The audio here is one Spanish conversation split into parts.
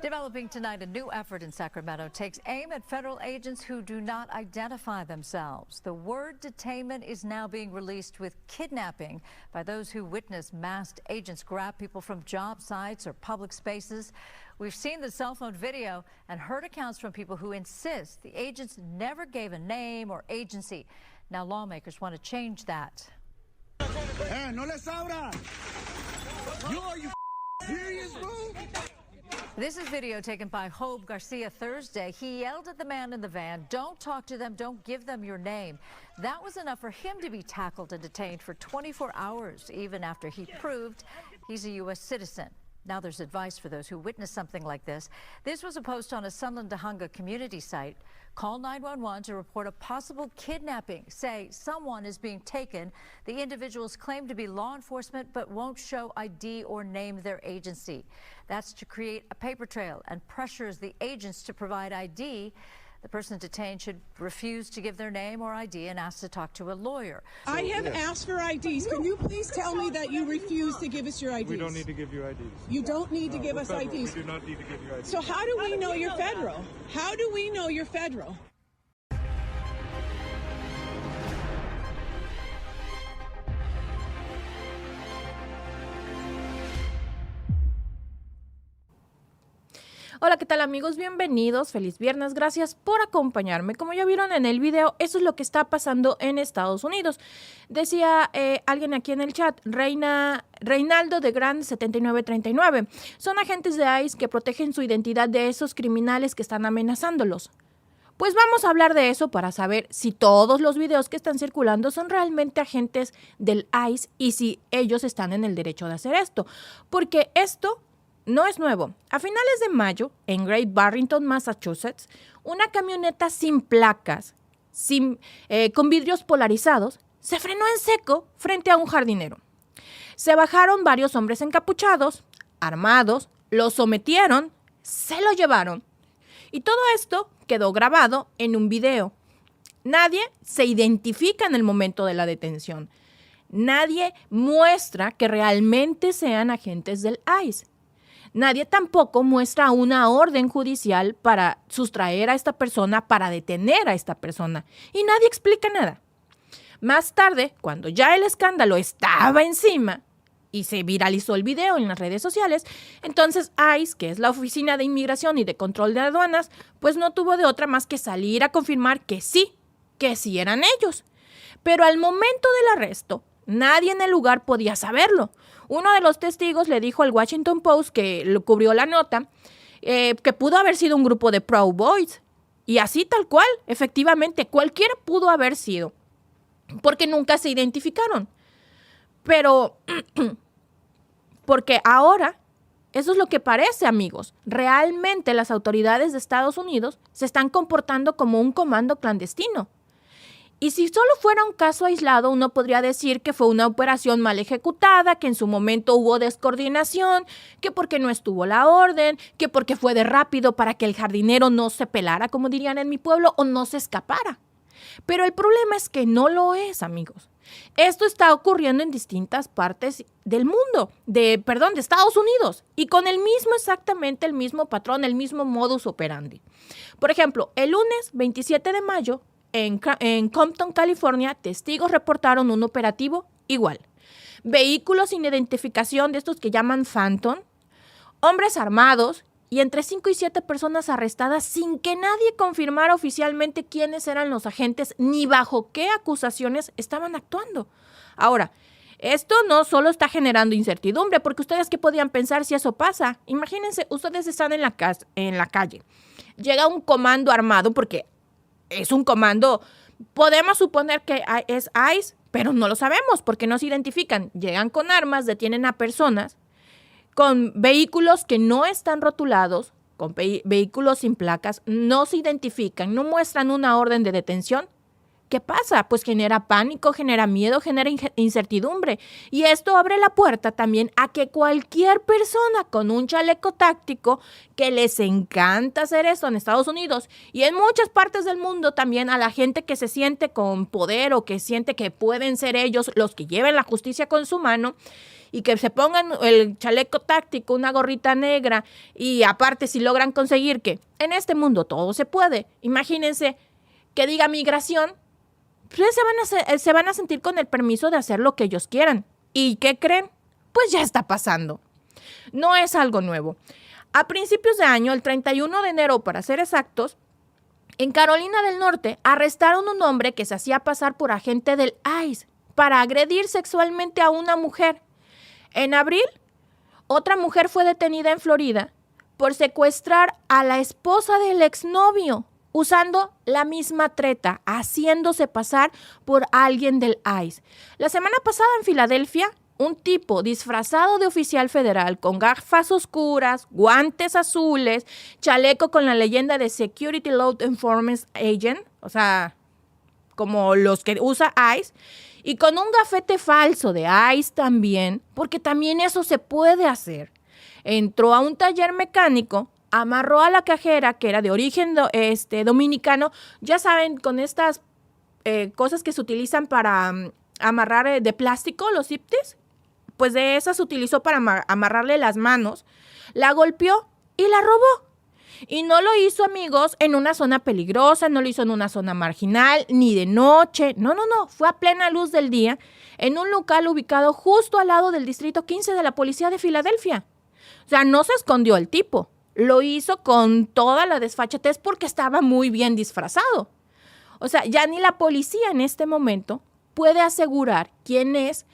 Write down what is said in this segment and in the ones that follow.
Developing tonight, a new effort in Sacramento takes aim at federal agents who do not identify themselves. The word detainment is now being released with kidnapping by those who witness masked agents grab people from job sites or public spaces. We've seen the cell phone video and heard accounts from people who insist the agents never gave a name or agency. Now lawmakers want to change that. Hey, no les abran. Yo, are you serious, bro? This is video taken by Job Garcia Thursday. He yelled at the man in the van, "Don't talk to them, don't give them your name." That was enough for him to be tackled and detained for 24 hours, even after he proved he's a U.S. citizen. Now there's advice for those who witness something like this. This was a post on a Sunland Dahunga community site. Call 911 to report a possible kidnapping. Say someone is being taken. The individuals claim to be law enforcement but won't show ID or name their agency. That's to create a paper trail and pressures the agents to provide ID. The person detained should refuse to give their name or ID and ask to talk to a lawyer. I have asked for IDs. Can you please tell me that you refuse to give us your IDs? We don't need to give you IDs. You don't need to give us federal. IDs? We do not need to give you IDs. So how do we know you're federal? How do we know you're federal? Hola, ¿qué tal amigos? Bienvenidos, feliz viernes, gracias por acompañarme. Como ya vieron en el video, eso es lo que está pasando en Estados Unidos. Decía alguien aquí en el chat, Reinaldo de Grand 7939. Son agentes de ICE que protegen su identidad de esos criminales que están amenazándolos. Pues vamos a hablar de eso para saber si todos los videos que están circulando son realmente agentes del ICE y si ellos están en el derecho de hacer esto. Porque esto no es nuevo. A finales de mayo, en Great Barrington, Massachusetts, una camioneta sin placas, con vidrios polarizados, se frenó en seco frente a un jardinero. Se bajaron varios hombres encapuchados, armados, lo sometieron, se lo llevaron. Y todo esto quedó grabado en un video. Nadie se identifica en el momento de la detención. Nadie muestra que realmente sean agentes del ICE. Nadie tampoco muestra una orden judicial para sustraer a esta persona, para detener a esta persona. Y nadie explica nada. Más tarde, cuando ya el escándalo estaba encima y se viralizó el video en las redes sociales, entonces ICE, que es la Oficina de Inmigración y de Control de Aduanas, pues no tuvo de otra más que salir a confirmar que sí eran ellos. Pero al momento del arresto, nadie en el lugar podía saberlo. Uno de los testigos le dijo al Washington Post, que lo cubrió la nota, que pudo haber sido un grupo de Proud Boys. Y así tal cual, efectivamente, cualquiera pudo haber sido, porque nunca se identificaron. Pero, porque ahora, eso es lo que parece, amigos. Realmente las autoridades de Estados Unidos se están comportando como un comando clandestino. Y si solo fuera un caso aislado, uno podría decir que fue una operación mal ejecutada, que en su momento hubo descoordinación, que porque no estuvo la orden, que porque fue de rápido para que el jardinero no se pelara, como dirían en mi pueblo, o no se escapara. Pero el problema es que no lo es, amigos. Esto está ocurriendo en distintas partes del mundo, de Estados Unidos, y con exactamente el mismo patrón, el mismo modus operandi. Por ejemplo, el lunes 27 de mayo, en Compton, California, testigos reportaron un operativo igual. Vehículos sin identificación, de estos que llaman Phantom, hombres armados y entre 5 y 7 personas arrestadas sin que nadie confirmara oficialmente quiénes eran los agentes ni bajo qué acusaciones estaban actuando. Ahora, esto no solo está generando incertidumbre, porque ustedes qué podían pensar si eso pasa. Imagínense, ustedes están en la calle, llega un comando armado, porque es un comando, podemos suponer que es ICE, pero no lo sabemos porque no se identifican. Llegan con armas, detienen a personas con vehículos que no están rotulados, con vehículos sin placas, no se identifican, no muestran una orden de detención, ¿Qué pasa? Pues genera pánico, genera miedo, genera incertidumbre. Y esto abre la puerta también a que cualquier persona con un chaleco táctico, que les encanta hacer esto en Estados Unidos y en muchas partes del mundo también, a la gente que se siente con poder o que siente que pueden ser ellos los que lleven la justicia con su mano y que se pongan el chaleco táctico, una gorrita negra y aparte si logran conseguir que en este mundo todo se puede. Imagínense que diga migración. Pues se van a sentir con el permiso de hacer lo que ellos quieran. ¿Y qué creen? Pues ya está pasando. No es algo nuevo. A principios de año, el 31 de enero para ser exactos, en Carolina del Norte arrestaron a un hombre que se hacía pasar por agente del ICE para agredir sexualmente a una mujer. En abril, otra mujer fue detenida en Florida por secuestrar a la esposa del exnovio, usando la misma treta, haciéndose pasar por alguien del ICE. La semana pasada en Filadelfia, un tipo disfrazado de oficial federal con gafas oscuras, guantes azules, chaleco con la leyenda de Security Law Enforcement Agent, o sea, como los que usa ICE, y con un gafete falso de ICE también, porque también eso se puede hacer. Entró a un taller mecánico, amarró a la cajera, que era de origen dominicano, ya saben, con estas cosas que se utilizan para amarrar de plástico, los zipties, pues de esas se utilizó para amarrarle las manos, la golpeó y la robó. Y no lo hizo, amigos, en una zona peligrosa, no lo hizo en una zona marginal, ni de noche, no, fue a plena luz del día, en un local ubicado justo al lado del Distrito 15 de la Policía de Filadelfia. O sea, no se escondió el tipo. Lo hizo con toda la desfachatez porque estaba muy bien disfrazado. O sea, ya ni la policía en este momento puede asegurar quién es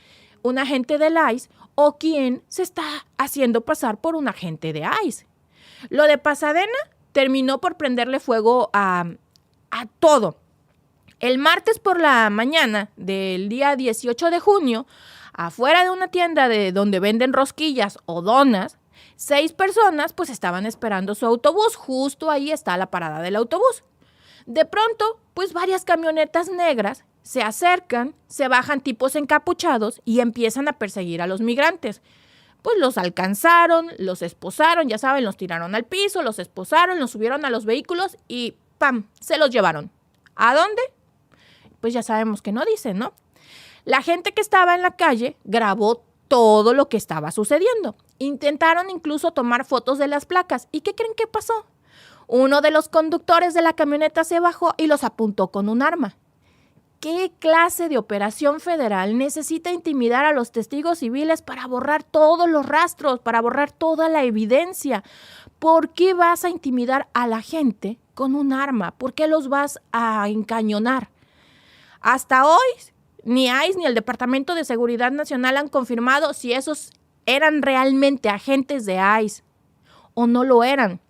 un agente del ICE o quién se está haciendo pasar por un agente de ICE. Lo de Pasadena terminó por prenderle fuego a todo. El martes por la mañana del día 18 de junio, afuera de una tienda donde venden rosquillas o donas, 6 personas pues estaban esperando su autobús. Justo ahí está la parada del autobús. De pronto, pues varias camionetas negras se acercan, se bajan tipos encapuchados y empiezan a perseguir a los migrantes. Pues los alcanzaron, los esposaron, ya saben, los tiraron al piso, los esposaron, los subieron a los vehículos y ¡pam! Se los llevaron. ¿A dónde? Pues ya sabemos que no dicen, ¿no? La gente que estaba en la calle grabó todo lo que estaba sucediendo. Intentaron incluso tomar fotos de las placas. ¿Y qué creen que pasó? Uno de los conductores de la camioneta se bajó y los apuntó con un arma. ¿Qué clase de operación federal necesita intimidar a los testigos civiles para borrar todos los rastros, para borrar toda la evidencia? ¿Por qué vas a intimidar a la gente con un arma? ¿Por qué los vas a encañonar? Hasta hoy, ni ICE ni el Departamento de Seguridad Nacional han confirmado si esos eran realmente agentes de ICE o no lo eran.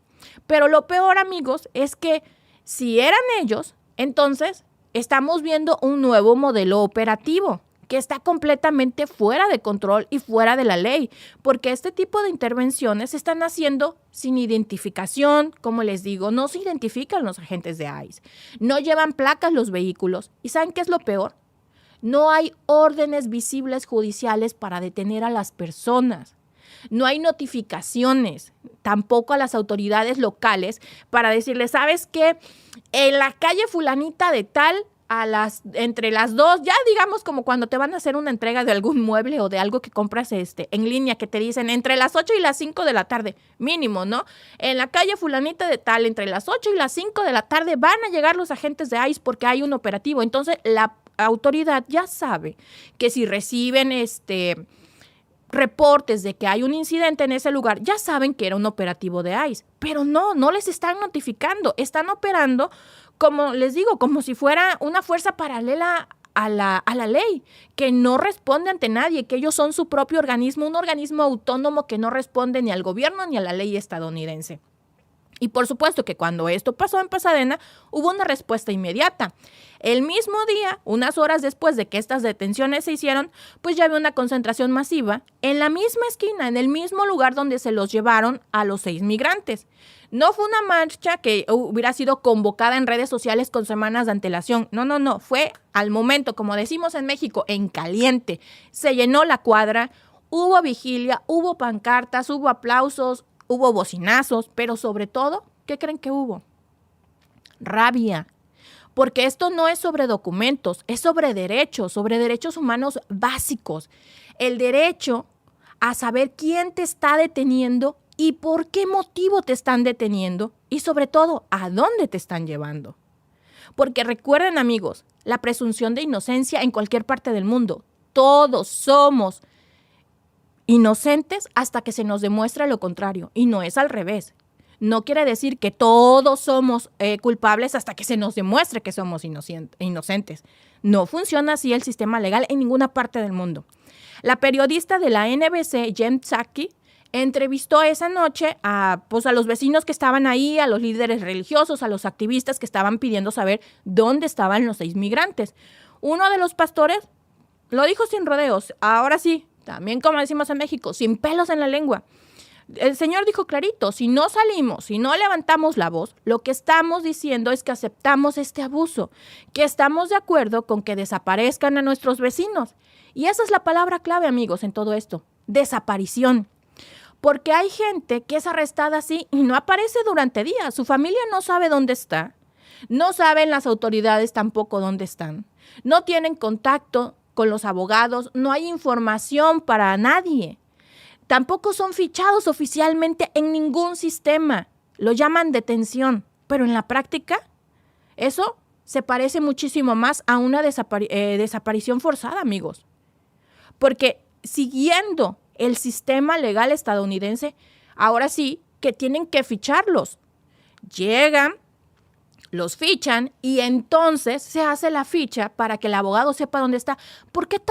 Pero lo peor, amigos, es que si eran ellos, entonces estamos viendo un nuevo modelo operativo que está completamente fuera de control y fuera de la ley, porque este tipo de intervenciones se están haciendo sin identificación. Como les digo, no se identifican los agentes de ICE, no llevan placas los vehículos. ¿Y saben qué es lo peor? No hay órdenes visibles judiciales para detener a las personas. No hay notificaciones, tampoco a las autoridades locales para decirles, ¿sabes qué? En la calle fulanita de tal, entre las 2, ya digamos como cuando te van a hacer una entrega de algún mueble o de algo que compras en línea, que te dicen entre las 8 y las 5 de la tarde, mínimo, ¿no? En la calle fulanita de tal, entre las 8 y las 5 de la tarde van a llegar los agentes de ICE porque hay un operativo. Entonces, la autoridad ya sabe que si reciben reportes de que hay un incidente en ese lugar, ya saben que era un operativo de ICE, pero no les están notificando, están operando, como les digo, como si fuera una fuerza paralela a la ley, que no responde ante nadie, que ellos son su propio organismo, un organismo autónomo que no responde ni al gobierno ni a la ley estadounidense. Y por supuesto que cuando esto pasó en Pasadena, hubo una respuesta inmediata. El mismo día, unas horas después de que estas detenciones se hicieron, pues ya había una concentración masiva en la misma esquina, en el mismo lugar donde se los llevaron a los 6 migrantes. No fue una marcha que hubiera sido convocada en redes sociales con semanas de antelación. No. Fue al momento, como decimos en México, en caliente. Se llenó la cuadra, hubo vigilia, hubo pancartas, hubo aplausos, hubo bocinazos, pero sobre todo, ¿qué creen que hubo? Rabia. Porque esto no es sobre documentos, es sobre derechos humanos básicos. El derecho a saber quién te está deteniendo y por qué motivo te están deteniendo y sobre todo, a dónde te están llevando. Porque recuerden, amigos, la presunción de inocencia en cualquier parte del mundo. Todos somos inocentes hasta que se nos demuestre lo contrario. Y no es al revés. No quiere decir que todos somos culpables hasta que se nos demuestre que somos inocentes. No funciona así el sistema legal en ninguna parte del mundo. La periodista de la NBC, Jen Psaki, entrevistó esa noche a los vecinos que estaban ahí, a los líderes religiosos, a los activistas que estaban pidiendo saber dónde estaban los 6 migrantes. Uno de los pastores lo dijo sin rodeos, ahora sí, también como decimos en México, sin pelos en la lengua. El Señor dijo clarito, si no salimos, si no levantamos la voz, lo que estamos diciendo es que aceptamos este abuso, que estamos de acuerdo con que desaparezcan a nuestros vecinos. Y esa es la palabra clave, amigos, en todo esto, desaparición. Porque hay gente que es arrestada así y no aparece durante días. Su familia no sabe dónde está, no saben las autoridades tampoco dónde están, no tienen contacto con los abogados, no hay información para nadie. Tampoco son fichados oficialmente en ningún sistema. Lo llaman detención, pero en la práctica eso se parece muchísimo más a una desaparición forzada, amigos. Porque siguiendo el sistema legal estadounidense, ahora sí que tienen que ficharlos. Llegan, los fichan y entonces se hace la ficha para que el abogado sepa dónde está. ¿Por qué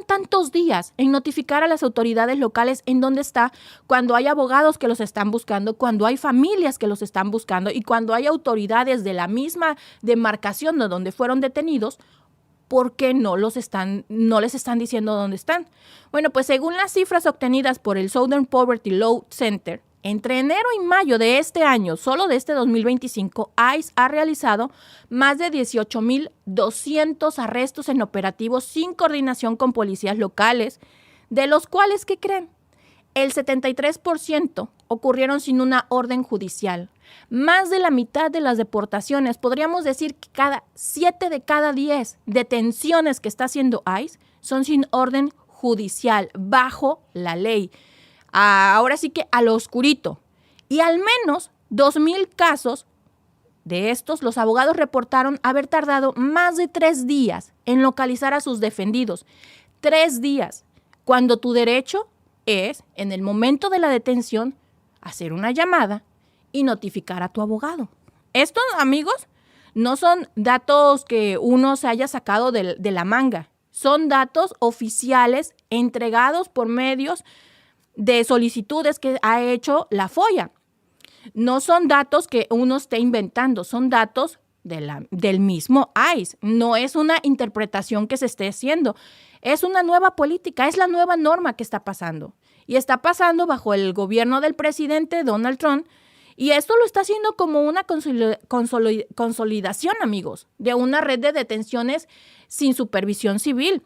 tantos días en notificar a las autoridades locales en dónde está cuando hay abogados que los están buscando, cuando hay familias que los están buscando y cuando hay autoridades de la misma demarcación de donde fueron detenidos? ¿Por qué no les están diciendo dónde están? Bueno, pues según las cifras obtenidas por el Southern Poverty Law Center, entre enero y mayo de este año, solo de este 2025, ICE ha realizado más de 18,200 arrestos en operativos sin coordinación con policías locales, de los cuales, ¿qué creen? El 73% ocurrieron sin una orden judicial. Más de la mitad de las deportaciones, podríamos decir que 7 de cada 10 detenciones que está haciendo ICE son sin orden judicial, bajo la ley. Ahora sí que a lo oscurito. Y al menos 2,000 casos de estos, los abogados reportaron haber tardado más de 3 días en localizar a sus defendidos. 3 días, cuando tu derecho es, en el momento de la detención, hacer una llamada y notificar a tu abogado. Estos, amigos, no son datos que uno se haya sacado de la manga. Son datos oficiales entregados por medios de solicitudes que ha hecho la FOIA. No son datos que uno esté inventando, son datos del mismo ICE. No es una interpretación que se esté haciendo. Es una nueva política, es la nueva norma que está pasando. Y está pasando bajo el gobierno del presidente Donald Trump. Y esto lo está haciendo como una consolidación, amigos, de una red de detenciones sin supervisión civil.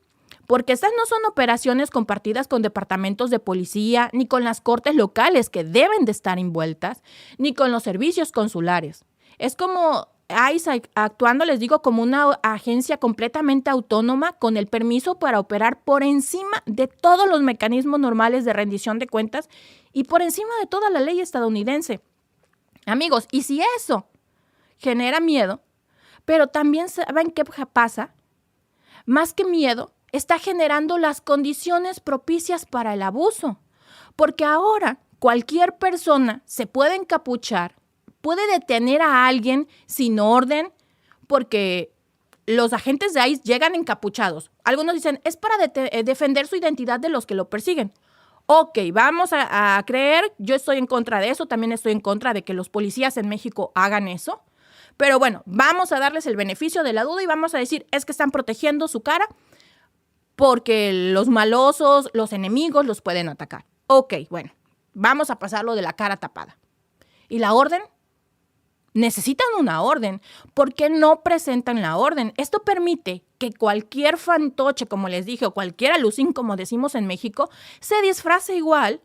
Porque estas no son operaciones compartidas con departamentos de policía, ni con las cortes locales que deben de estar envueltas, ni con los servicios consulares. Es como ICE actuando, les digo, como una agencia completamente autónoma con el permiso para operar por encima de todos los mecanismos normales de rendición de cuentas y por encima de toda la ley estadounidense. Amigos, y si eso genera miedo, pero también saben qué pasa, más que miedo, está generando las condiciones propicias para el abuso, porque ahora cualquier persona se puede encapuchar, puede detener a alguien sin orden, porque los agentes de ICE llegan encapuchados. Algunos dicen, es para defender su identidad de los que lo persiguen. Ok, vamos a creer, yo estoy en contra de eso, también estoy en contra de que los policías en México hagan eso. Pero bueno, vamos a darles el beneficio de la duda y vamos a decir, es que están protegiendo su cara porque los malosos, los enemigos los pueden atacar. Ok, bueno, vamos a pasarlo de la cara tapada. ¿Y la orden? Necesitan una orden. ¿Por qué no presentan la orden? Esto permite que cualquier fantoche, como les dije, o cualquier alucín, como decimos en México, se disfrace igual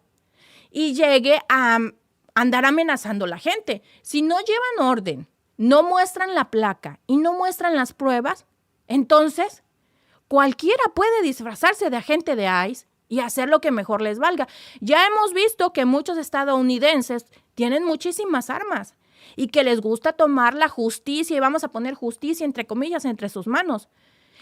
y llegue a andar amenazando a la gente. Si no llevan orden, no muestran la placa y no muestran las pruebas, entonces cualquiera puede disfrazarse de agente de ICE y hacer lo que mejor les valga. Ya hemos visto que muchos estadounidenses tienen muchísimas armas y que les gusta tomar la justicia, y vamos a poner justicia entre comillas entre sus manos.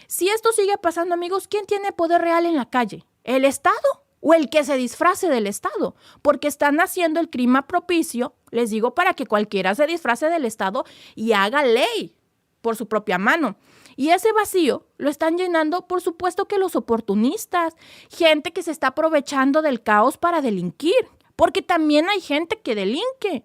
Si esto sigue pasando, amigos, ¿quién tiene poder real en la calle? ¿El Estado o el que se disfrace del Estado? Porque están haciendo el crimen propicio, les digo, para que cualquiera se disfrace del Estado y haga ley por su propia mano. Y ese vacío lo están llenando, por supuesto, que los oportunistas, gente que se está aprovechando del caos para delinquir, porque también hay gente que delinque.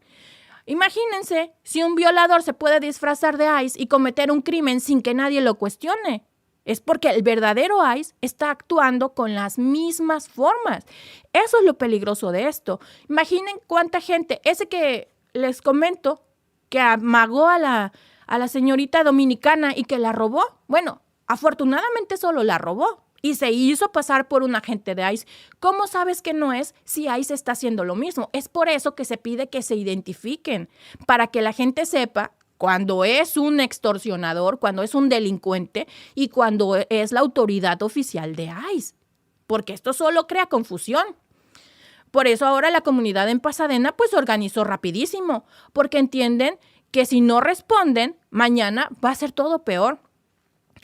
Imagínense si un violador se puede disfrazar de ICE y cometer un crimen sin que nadie lo cuestione. Es porque el verdadero ICE está actuando con las mismas formas. Eso es lo peligroso de esto. Imaginen cuánta gente, ese que les comento, que amagó a la señorita dominicana y que la robó. Bueno, afortunadamente solo la robó y se hizo pasar por un agente de ICE. ¿Cómo sabes que no es si ICE está haciendo lo mismo? Es por eso que se pide que se identifiquen, para que la gente sepa cuando es un extorsionador, cuando es un delincuente y cuando es la autoridad oficial de ICE, porque esto solo crea confusión. Por eso ahora la comunidad en Pasadena pues organizó rapidísimo, porque entienden que si no responden, mañana va a ser todo peor.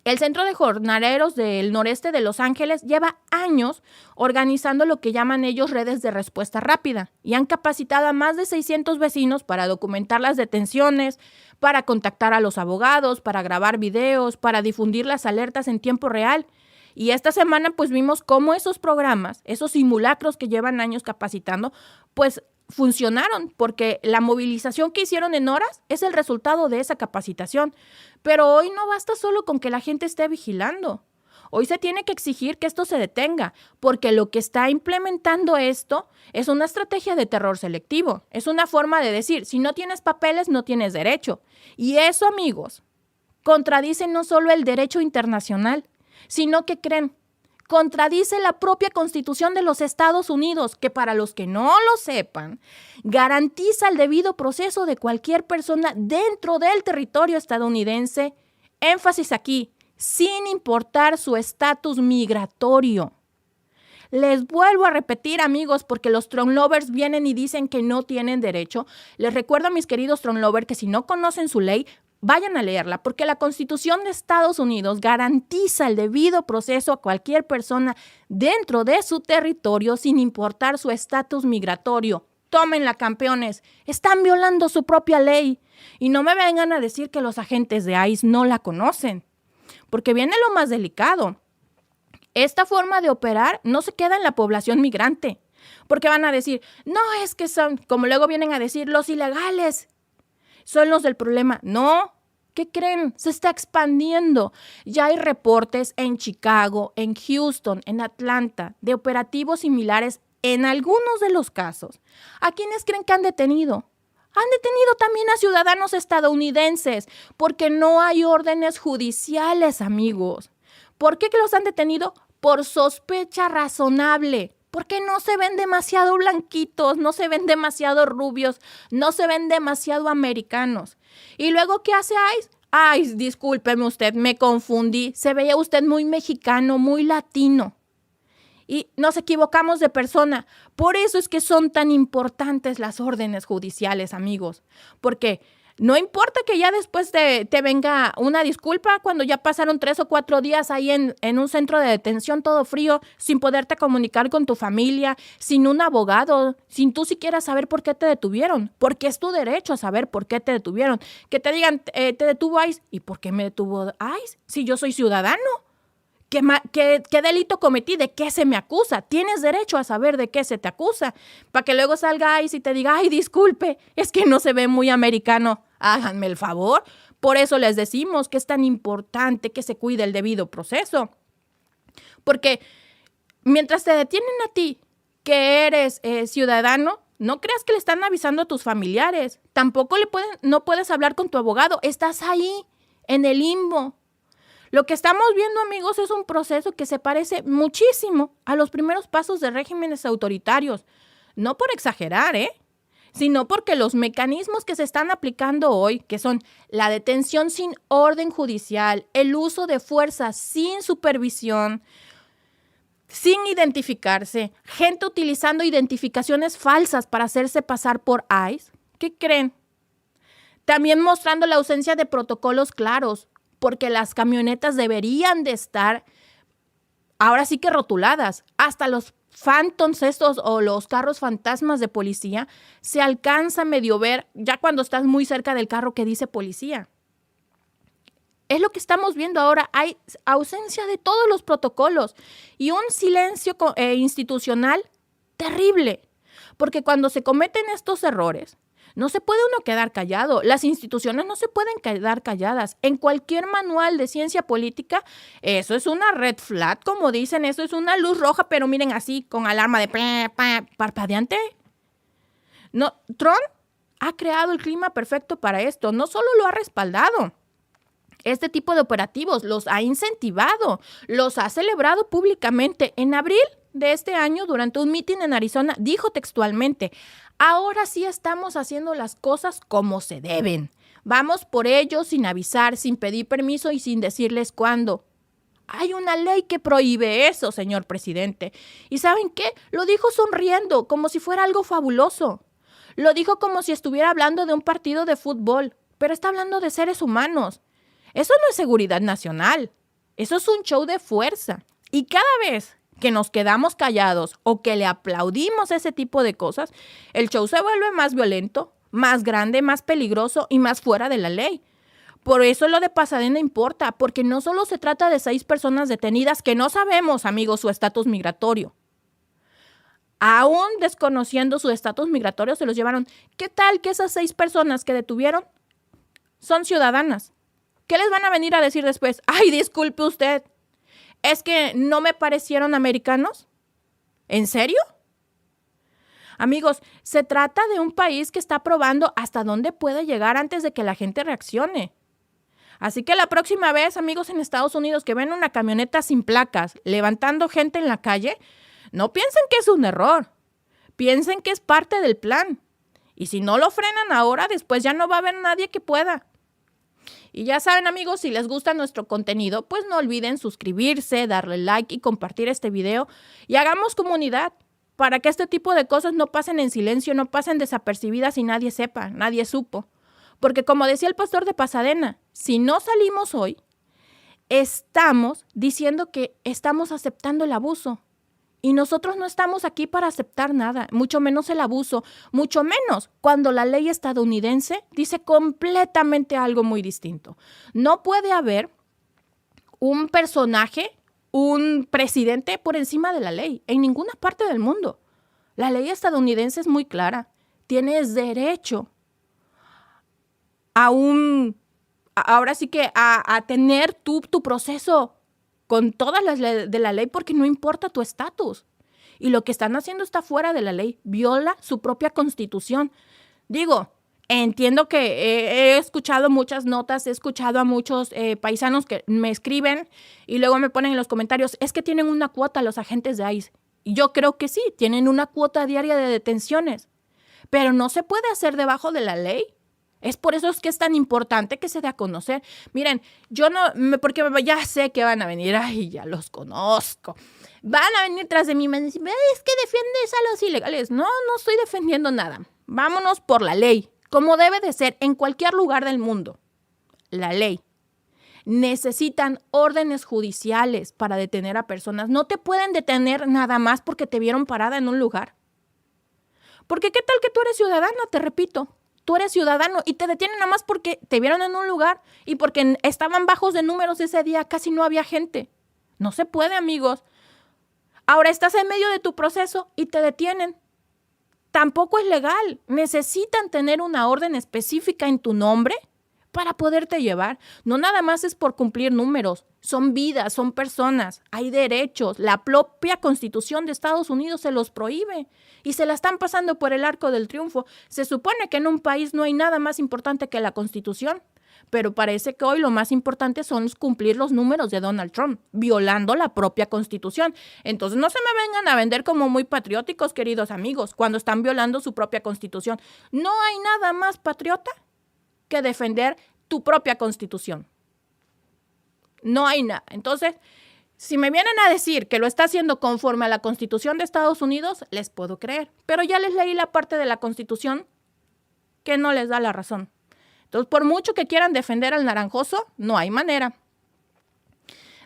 El Centro de Jornaleros del Noreste de Los Ángeles lleva años organizando lo que llaman ellos redes de respuesta rápida y han capacitado a más de 600 vecinos para documentar las detenciones, para contactar a los abogados, para grabar videos, para difundir las alertas en tiempo real. Y esta semana pues vimos cómo esos programas, esos simulacros que llevan años capacitando, pues funcionaron, porque la movilización que hicieron en horas es el resultado de esa capacitación. Pero hoy no basta solo con que la gente esté vigilando. Hoy se tiene que exigir que esto se detenga, porque lo que está implementando esto es una estrategia de terror selectivo. Es una forma de decir, si no tienes papeles, no tienes derecho. Y eso, amigos, contradice no solo el derecho internacional, sino que creen, contradice la propia Constitución de los Estados Unidos, que para los que no lo sepan, garantiza el debido proceso de cualquier persona dentro del territorio estadounidense, énfasis aquí, sin importar su estatus migratorio. Les vuelvo a repetir, amigos, porque los Trump lovers vienen y dicen que no tienen derecho. Les recuerdo a mis queridos Trump lovers que si no conocen su ley, vayan a leerla, porque la Constitución de Estados Unidos garantiza el debido proceso a cualquier persona dentro de su territorio sin importar su estatus migratorio. Tómenla, campeones. Están violando su propia ley. Y no me vengan a decir que los agentes de ICE no la conocen, porque viene lo más delicado. Esta forma de operar no se queda en la población migrante, porque van a decir, no, es que son, como luego vienen a decir, los ilegales son los del problema. No, ¿qué creen? Se está expandiendo. Ya hay reportes en Chicago, en Houston, en Atlanta, de operativos similares en algunos de los casos. ¿A quiénes creen que han detenido? Han detenido también a ciudadanos estadounidenses, porque no hay órdenes judiciales, amigos. ¿Por qué que los han detenido? Por sospecha razonable. Porque no se ven demasiado blanquitos, no se ven demasiado rubios, no se ven demasiado americanos. ¿Y luego qué hace ICE? Ay, discúlpeme usted, me confundí. Se veía usted muy mexicano, muy latino. Y nos equivocamos de persona. Por eso es que son tan importantes las órdenes judiciales, amigos. Porque no importa que ya después te venga una disculpa cuando ya pasaron 3 o 4 días ahí en un centro de detención todo frío, sin poderte comunicar con tu familia, sin un abogado, sin tú siquiera saber por qué te detuvieron. Porque es tu derecho a saber por qué te detuvieron. Que te digan, te detuvo ICE. ¿Y por qué me detuvo ICE? Si yo soy ciudadano. ¿Qué delito cometí? ¿De qué se me acusa? Tienes derecho a saber de qué se te acusa. Para que luego salga ICE y te diga, ay, disculpe, es que no se ve muy americano. Háganme el favor. Por eso les decimos que es tan importante que se cuide el debido proceso. Porque mientras te detienen a ti, que eres ciudadano, no creas que le están avisando a tus familiares. Tampoco no puedes hablar con tu abogado. Estás ahí, en el limbo. Lo que estamos viendo, amigos, es un proceso que se parece muchísimo a los primeros pasos de regímenes autoritarios. No por exagerar, sino porque los mecanismos que se están aplicando hoy, que son la detención sin orden judicial, el uso de fuerza sin supervisión, sin identificarse, gente utilizando identificaciones falsas para hacerse pasar por ICE, ¿qué creen? También mostrando la ausencia de protocolos claros, porque las camionetas deberían de estar, ahora sí que rotuladas. Hasta los phantoms estos o los carros fantasmas de policía se alcanza a medio ver ya cuando estás muy cerca del carro que dice policía. Es lo que estamos viendo ahora. Hay ausencia de todos los protocolos y un silencio institucional terrible. Porque cuando se cometen estos errores, no se puede uno quedar callado. Las instituciones no se pueden quedar calladas. En cualquier manual de ciencia política, eso es una red flag, como dicen, eso es una luz roja, pero miren así, con alarma de parpadeante. No, Trump ha creado el clima perfecto para esto. No solo lo ha respaldado, este tipo de operativos los ha incentivado, los ha celebrado públicamente. En abril de este año, durante un mitin en Arizona, dijo textualmente: ahora sí estamos haciendo las cosas como se deben. Vamos por ellos sin avisar, sin pedir permiso y sin decirles cuándo. Hay una ley que prohíbe eso, señor presidente. ¿Y saben qué? Lo dijo sonriendo, como si fuera algo fabuloso. Lo dijo como si estuviera hablando de un partido de fútbol, pero está hablando de seres humanos. Eso no es seguridad nacional. Eso es un show de fuerza. Y cada vez que nos quedamos callados o que le aplaudimos ese tipo de cosas, el show se vuelve más violento, más grande, más peligroso y más fuera de la ley. Por eso lo de Pasadena importa, porque no solo se trata de 6 personas detenidas que no sabemos, amigos, su estatus migratorio. Aún desconociendo su estatus migratorio, se los llevaron. ¿Qué tal que esas 6 personas que detuvieron son ciudadanas? ¿Qué les van a venir a decir después? Ay, disculpe usted, ¿es que no me parecieron americanos? ¿En serio? Amigos, se trata de un país que está probando hasta dónde puede llegar antes de que la gente reaccione. Así que la próxima vez, amigos, en Estados Unidos que ven una camioneta sin placas levantando gente en la calle, no piensen que es un error. Piensen que es parte del plan. Y si no lo frenan ahora, después ya no va a haber nadie que pueda. Y ya saben, amigos, si les gusta nuestro contenido, pues no olviden suscribirse, darle like y compartir este video. Y hagamos comunidad para que este tipo de cosas no pasen en silencio, no pasen desapercibidas y nadie sepa, nadie supo. Porque como decía el pastor de Pasadena, si no salimos hoy, estamos diciendo que estamos aceptando el abuso. Y nosotros no estamos aquí para aceptar nada, mucho menos el abuso, mucho menos cuando la ley estadounidense dice completamente algo muy distinto. No puede haber un personaje, un presidente por encima de la ley en ninguna parte del mundo. La ley estadounidense es muy clara. Tienes derecho ahora sí que a tener tu proceso con todas las leyes de la ley, porque no importa tu estatus. Y lo que están haciendo está fuera de la ley, viola su propia constitución. Digo, entiendo que he escuchado muchas notas, he escuchado a muchos paisanos que me escriben y luego me ponen en los comentarios, es que tienen una cuota los agentes de ICE. Y yo creo que sí, tienen una cuota diaria de detenciones, pero no se puede hacer debajo de la ley. Es por eso es que es tan importante que se dé a conocer. Miren, yo no, porque ya sé que van a venir, ay, ya los conozco. Van a venir tras de mí y me dicen, es que defiendes a los ilegales. No, no estoy defendiendo nada. Vámonos por la ley, como debe de ser en cualquier lugar del mundo. La ley. Necesitan órdenes judiciales para detener a personas. No te pueden detener nada más porque te vieron parada en un lugar. Porque ¿qué tal que tú eres ciudadana? Te repito. Tú eres ciudadano y te detienen nada más porque te vieron en un lugar y porque estaban bajos de números ese día, casi no había gente. No se puede, amigos. Ahora estás en medio de tu proceso y te detienen. Tampoco es legal. Necesitan tener una orden específica en tu nombre para poderte llevar. No nada más es por cumplir números. Son vidas, son personas. Hay derechos. La propia Constitución de Estados Unidos se los prohíbe. Y se la están pasando por el arco del triunfo. Se supone que en un país no hay nada más importante que la Constitución. Pero parece que hoy lo más importante son cumplir los números de Donald Trump, violando la propia Constitución. Entonces no se me vengan a vender como muy patrióticos, queridos amigos, cuando están violando su propia Constitución. No hay nada más patriota que defender tu propia Constitución. No hay nada. Entonces, si me vienen a decir que lo está haciendo conforme a la Constitución de Estados Unidos, les puedo creer. Pero ya les leí la parte de la Constitución que no les da la razón. Entonces, por mucho que quieran defender al naranjoso, no hay manera.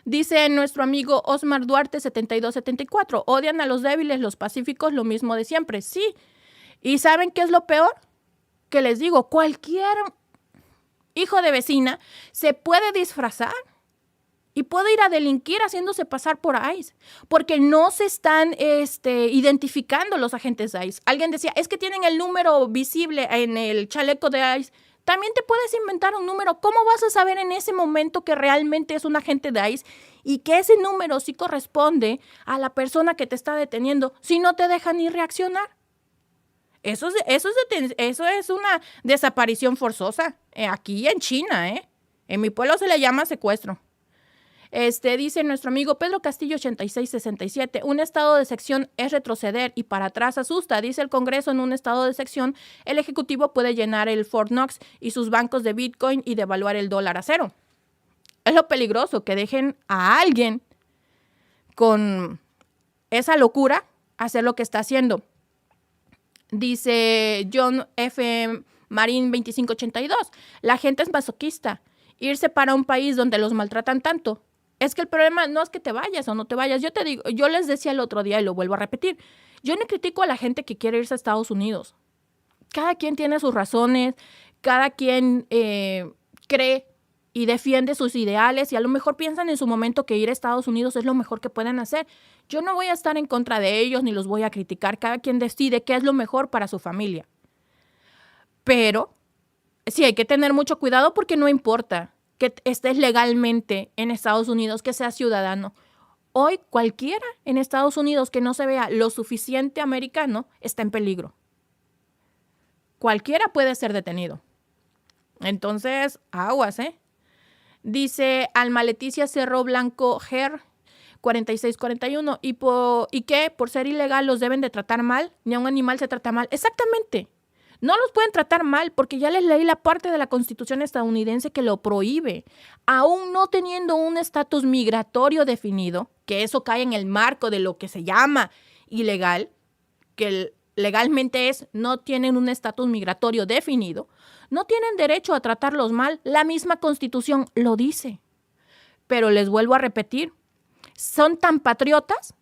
Dice nuestro amigo Osmar Duarte 7274, odian a los débiles, los pacíficos, lo mismo de siempre. Sí. ¿Y saben qué es lo peor? Que les digo, cualquier hijo de vecina se puede disfrazar y puede ir a delinquir haciéndose pasar por ICE, porque no se están identificando los agentes de ICE. Alguien decía, es que tienen el número visible en el chaleco de ICE. También te puedes inventar un número. ¿Cómo vas a saber en ese momento que realmente es un agente de ICE y que ese número sí corresponde a la persona que te está deteniendo si no te dejan ni reaccionar? Eso es una desaparición forzosa. Aquí en China, En mi pueblo se le llama secuestro. Dice nuestro amigo Pedro Castillo 8667, un estado de sección es retroceder y para atrás asusta. Dice el Congreso, en un estado de sección, el Ejecutivo puede llenar el Fort Knox y sus bancos de Bitcoin y devaluar el dólar a cero. Es lo peligroso, que dejen a alguien con esa locura hacer lo que está haciendo. Dice John F. Marín 2582, la gente es masoquista. Irse para un país donde los maltratan tanto. Es que el problema no es que te vayas o no te vayas. Yo les decía el otro día y lo vuelvo a repetir. Yo no critico a la gente que quiere irse a Estados Unidos. Cada quien tiene sus razones, cada quien cree y defiende sus ideales y a lo mejor piensan en su momento que ir a Estados Unidos es lo mejor que pueden hacer. Yo no voy a estar en contra de ellos ni los voy a criticar. Cada quien decide qué es lo mejor para su familia. Pero sí hay que tener mucho cuidado porque no importa que estés legalmente en Estados Unidos, que seas ciudadano. Hoy cualquiera en Estados Unidos que no se vea lo suficiente americano está en peligro. Cualquiera puede ser detenido. Entonces, aguas, Dice Alma Leticia Cerro Blanco Ger 4641. ¿Y qué? ¿Por ser ilegal los deben de tratar mal? ¿Ni a un animal se trata mal? Exactamente. No los pueden tratar mal porque ya les leí la parte de la Constitución estadounidense que lo prohíbe. Aún no teniendo un estatus migratorio definido, que eso cae en el marco de lo que se llama ilegal, que legalmente no tienen un estatus migratorio definido, no tienen derecho a tratarlos mal. La misma Constitución lo dice. Pero les vuelvo a repetir, son tan patriotas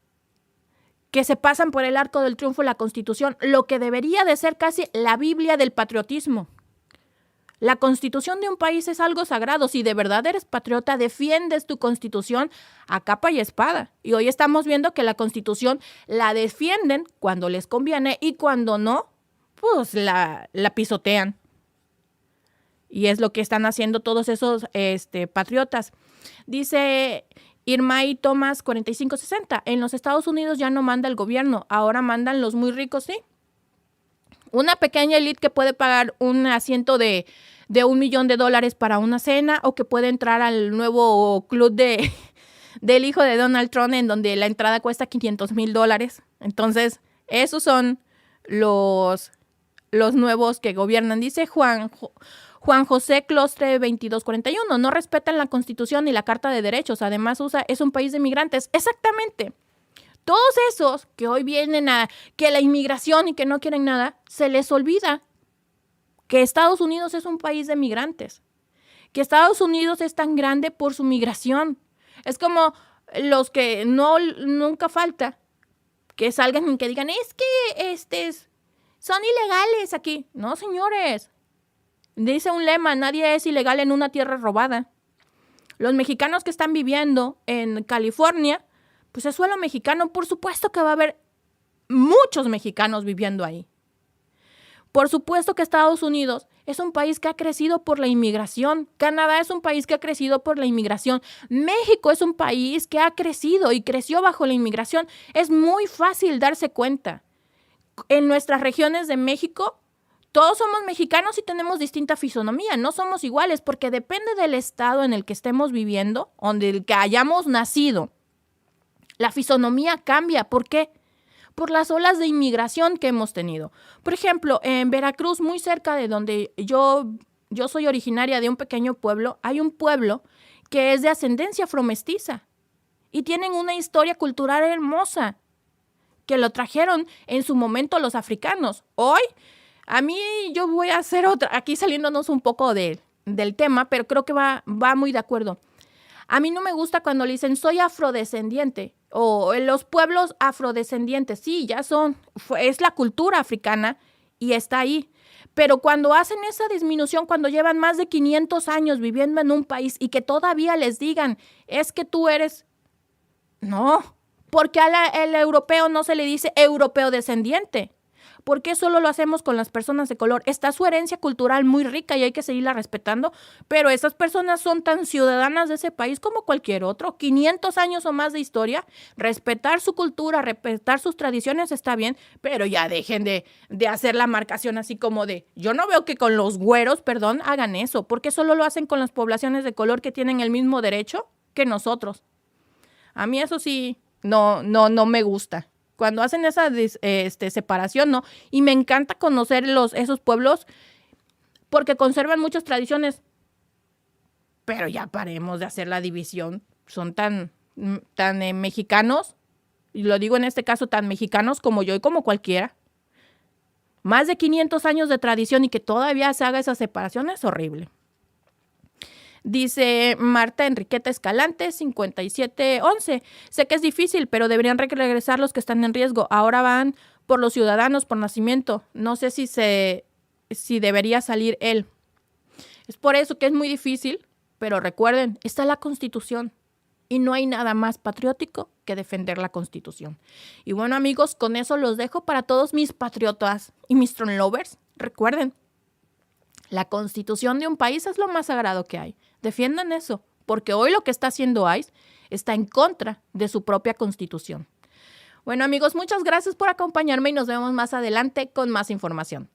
que se pasan por el arco del triunfo la Constitución, lo que debería de ser casi la Biblia del patriotismo. La Constitución de un país es algo sagrado. Si de verdad eres patriota, defiendes tu Constitución a capa y espada. Y hoy estamos viendo que la Constitución la defienden cuando les conviene y cuando no, pues la pisotean. Y es lo que están haciendo todos esos patriotas. Dice Irmay Tomás 4560, en los Estados Unidos ya no manda el gobierno, ahora mandan los muy ricos, ¿sí? Una pequeña élite que puede pagar un asiento de $1 millón para una cena o que puede entrar al nuevo club del hijo de Donald Trump en donde la entrada cuesta $500,000. Entonces, esos son los nuevos que gobiernan. Dice Juan José Clostre 2241, no respetan la Constitución ni la Carta de Derechos, además es un país de migrantes. Exactamente. Todos esos que hoy vienen a que la inmigración y que no quieren nada, se les olvida que Estados Unidos es un país de migrantes, que Estados Unidos es tan grande por su migración. Es como los que nunca falta que salgan y que digan, es que son ilegales aquí. No, señores. Dice un lema, nadie es ilegal en una tierra robada. Los mexicanos que están viviendo en California, pues es suelo mexicano, por supuesto que va a haber muchos mexicanos viviendo ahí. Por supuesto que Estados Unidos es un país que ha crecido por la inmigración. Canadá es un país que ha crecido por la inmigración. México es un país que ha crecido y creció bajo la inmigración. Es muy fácil darse cuenta. En nuestras regiones de México, todos somos mexicanos y tenemos distinta fisonomía. No somos iguales porque depende del estado en el que estemos viviendo, donde el que hayamos nacido. La fisonomía cambia. ¿Por qué? Por las olas de inmigración que hemos tenido. Por ejemplo, en Veracruz, muy cerca de donde yo soy originaria de un pequeño pueblo, hay un pueblo que es de ascendencia afromestiza y tienen una historia cultural hermosa que lo trajeron en su momento los africanos. Hoy, a mí yo voy a hacer otra, aquí saliéndonos un poco del tema, pero creo que va muy de acuerdo. A mí no me gusta cuando le dicen soy afrodescendiente o los pueblos afrodescendientes. Sí, ya son, es la cultura africana y está ahí. Pero cuando hacen esa disminución, cuando llevan más de 500 años viviendo en un país y que todavía les digan, es que tú eres... No, porque al europeo no se le dice europeo descendiente. ¿Por qué solo lo hacemos con las personas de color? Está su herencia cultural muy rica y hay que seguirla respetando, pero esas personas son tan ciudadanas de ese país como cualquier otro. 500 años o más de historia, respetar su cultura, respetar sus tradiciones está bien, pero ya dejen de hacer la marcación así como de, yo no veo que con los güeros, perdón, hagan eso. ¿Por qué solo lo hacen con las poblaciones de color que tienen el mismo derecho que nosotros? A mí eso sí, no me gusta. Cuando hacen esa separación, ¿no? Y me encanta conocer esos pueblos porque conservan muchas tradiciones. Pero ya paremos de hacer la división. Son tan mexicanos, y lo digo en este caso, tan mexicanos como yo y como cualquiera. Más de 500 años de tradición y que todavía se haga esa separación es horrible. Dice Marta Enriqueta Escalante, 5711. Sé que es difícil, pero deberían regresar los que están en riesgo. Ahora van por los ciudadanos por nacimiento. No sé si debería salir él. Es por eso que es muy difícil, pero recuerden, está la Constitución y no hay nada más patriótico que defender la Constitución. Y bueno, amigos, con eso los dejo para todos mis patriotas y mis Tron lovers. Recuerden, la Constitución de un país es lo más sagrado que hay. Defiendan eso, porque hoy lo que está haciendo ICE está en contra de su propia Constitución. Bueno, amigos, muchas gracias por acompañarme y nos vemos más adelante con más información.